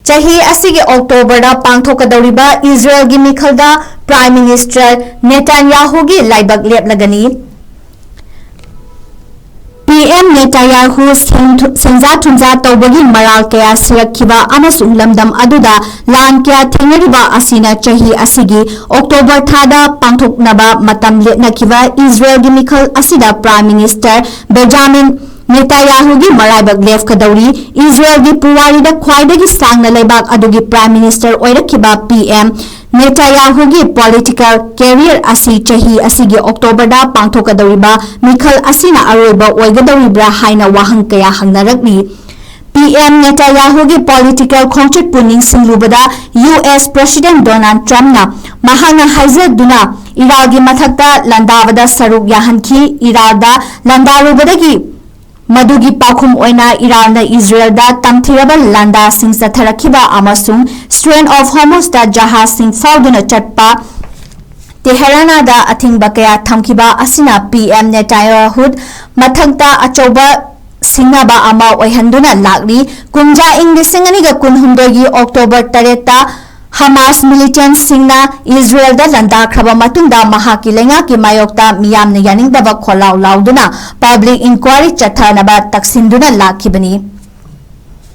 Chahi Ashigi October da Pangthok Kadoiba Ezarel gi Mikhal da Prime Minister Netanyahu gi Laibak Leplagani. PM Netanyahu Senza Tunza Taubagi Maral Kaya Sirakhiba amasung lamdam aduda lan kaya thengriba asina Chahi Ashigi October thada Pangthok naba matam letnakiba Ezarel gi Mikhal asida Prime Minister Benjamin Netanyahu gi Laibak Leplagani Ezarel gi puwari da khwaidagi sangna laibak adugi Prime Minister oirakiba PM Netanyahu gi political career asi Chahi Ashigi October da Pangthok Kadoiba Mikhal asina aroiba oigadoribra haina wahang kaya hangnarakni. PM Netanyahu gi political khongchit puning singlubada US President Donald Trump na mahana haizaduna Iraqi mathakta landavada saruk yahanki Iraqda landarubadagi Madugi pakhum oina Iran Israel da tamthiraba landa sing satharakiba amasung Strait of Hormuz da jahaz sing fauduna chatpa Tehran da athingba kaya thamkiba asina PM Netanyahu mathakta achoba sinaba ama oihanduna lagri kunja ing lisingani ga kunhumdogi October 3 ta Hamas militants singna Israel da landa khraba matungda mahaki lenga ki mayokta miyamna yaningdaba kholau lauduna public inquiry chathanaba taksinduna lakhibani.